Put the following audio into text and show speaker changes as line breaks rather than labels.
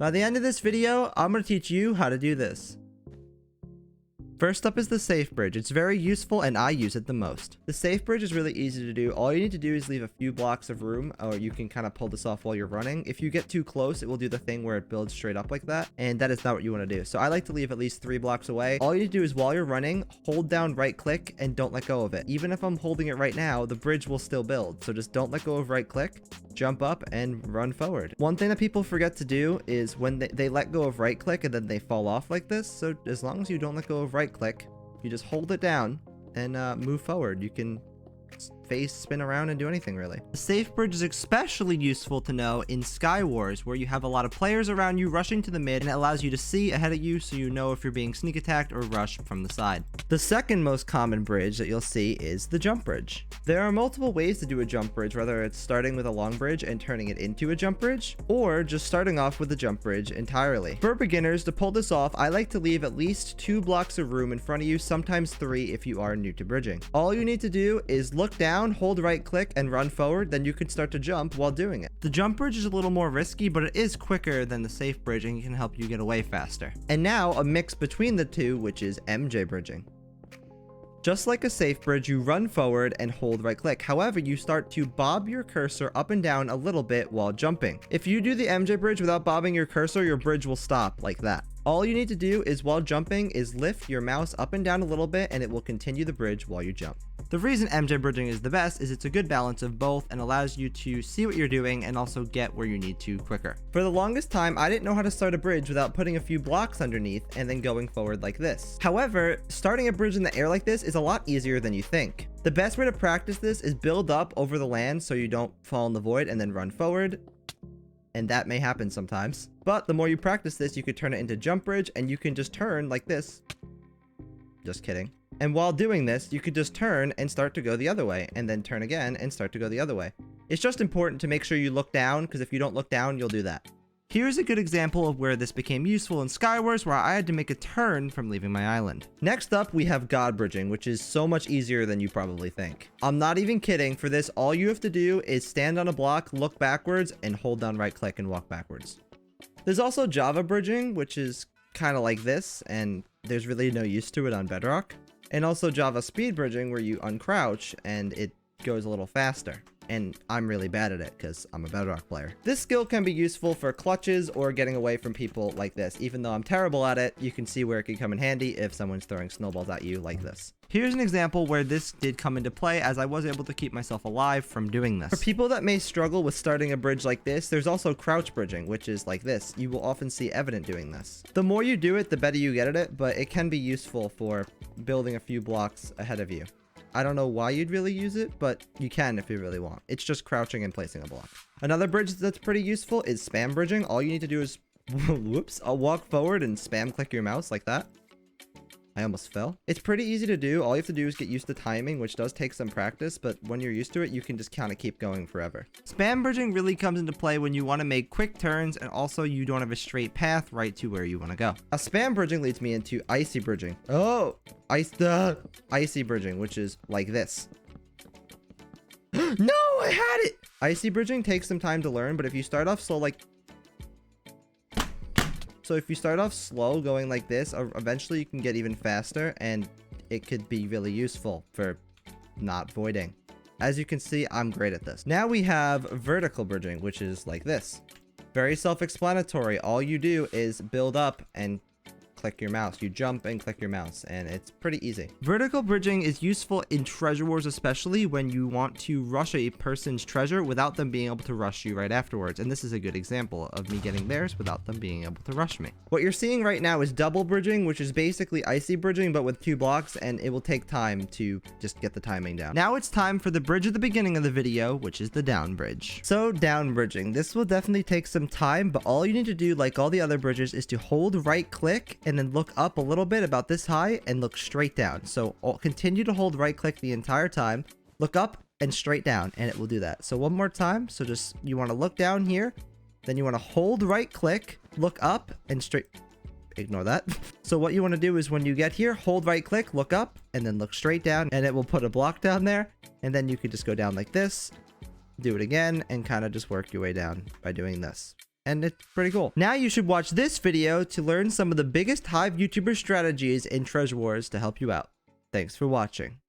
By the end of this video, I'm going to teach you how to do this. First up is the safe bridge. It's very useful and I use it the most. The safe bridge is really easy to do. All you need to do is leave a few blocks of room, or you can kind of pull this off while you're running. If you get too close, it will do the thing where it builds straight up like that, and that is not what you want to do. So I like to leave at least 3 blocks away. All you need to do is while you're running, hold down right click and don't let go of it. Even if I'm holding it right now, the bridge will still build. So just don't let go of right click, jump up and run forward. One thing that people forget to do is when they let go of right click and then they fall off like this. So as long as you don't let go of right click, you just hold it down and move forward. You can spin around and do anything really. The safe bridge is especially useful to know in Sky Wars, where you have a lot of players around you rushing to the mid, and it allows you to see ahead of you so you know if you're being sneak attacked or rushed from the side. The second most common bridge that you'll see is the jump bridge. There are multiple ways to do a jump bridge, whether it's starting with a long bridge and turning it into a jump bridge, or just starting off with the jump bridge entirely. For beginners, to pull this off, I like to leave at least 2 blocks of room in front of you, sometimes 3 if you are new to bridging. All you need to do is look down, hold right click and run forward, then you can start to jump while doing it. The jump bridge is a little more risky, but it is quicker than the safe bridge and can help you get away faster. And now a mix between the two, which is MJ bridging. Just like a safe bridge, you run forward and hold right click. However, you start to bob your cursor up and down a little bit while jumping. If you do the MJ bridge without bobbing your cursor, your bridge will stop like that. All you need to do is while jumping is lift your mouse up and down a little bit and it will continue the bridge while you jump. The reason MJ bridging is the best is it's a good balance of both and allows you to see what you're doing and also get where you need to quicker. For the longest time, I didn't know how to start a bridge without putting a few blocks underneath and then going forward like this. However, starting a bridge in the air like this is a lot easier than you think. The best way to practice this is build up over the land so you don't fall in the void and then run forward. And that may happen sometimes. But the more you practice this, you could turn it into jump bridge and you can just turn like this. Just kidding. And while doing this, you could just turn and start to go the other way, and then turn again and start to go the other way. It's just important to make sure you look down, because if you don't look down, you'll do that. Here's a good example of where this became useful in Sky Wars, where I had to make a turn from leaving my island. Next up, we have God bridging, which is so much easier than you probably think. I'm not even kidding. For this, all you have to do is stand on a block, look backwards, and hold down right click and walk backwards. There's also Java bridging, which is kind of like this, and there's really no use to it on Bedrock. And also Java speed bridging, where you uncrouch and it goes a little faster. And I'm really bad at it because I'm a Bedrock player. This skill can be useful for clutches or getting away from people like this. Even though I'm terrible at it, you can see where it can come in handy if someone's throwing snowballs at you like this. Here's an example where this did come into play, as I was able to keep myself alive from doing this. For people that may struggle with starting a bridge like this, there's also crouch bridging, which is like this. You will often see Evident doing this. The more you do it, the better you get at it, but it can be useful for building a few blocks ahead of you. I don't know why you'd really use it, but you can if you really want. It's just crouching and placing a block. Another bridge that's pretty useful is spam bridging. All you need to do is, whoops, I'll walk forward and spam click your mouse like that. I almost fell. It's pretty easy to do. All you have to do is get used to timing, which does take some practice, but when you're used to it, you can just kind of keep going forever. Spam bridging really comes into play when you want to make quick turns and also you don't have a straight path right to where you want to go. Now, spam bridging leads me into icy bridging. Oh, icy bridging, which is like this. No, I had it! Icy bridging takes some time to learn, but if you start off slow, So if you start off slow going like this, eventually you can get even faster and it could be really useful for not voiding. As you can see, I'm great at this. Now we have vertical bridging, which is like this. Very self-explanatory. All you do is build up and click your mouse. You jump and click your mouse, and it's pretty easy. Vertical bridging is useful in treasure wars, especially when you want to rush a person's treasure without them being able to rush you right afterwards. And this is a good example of me getting theirs without them being able to rush me. What you're seeing right now is double bridging, which is basically icy bridging, but with 2 blocks, and it will take time to just get the timing down. Now it's time for the bridge at the beginning of the video, which is the down bridge. So down bridging, this will definitely take some time, but all you need to do, like all the other bridges, is to hold right click and then look up a little bit about this high and look straight down. So continue to hold right click the entire time, look up and straight down, and it will do that. So one more time. So just, you want to look down here, then you want to hold right click, look up and straight, ignore that. So what you want to do is when you get here, hold right click, look up and then look straight down, and it will put a block down there. And then you could just go down like this, do it again, and kind of just work your way down by doing this. and it's pretty cool. Now you should watch this video to learn some of the biggest Hive YouTuber strategies in Treasure Wars to help you out. Thanks for watching.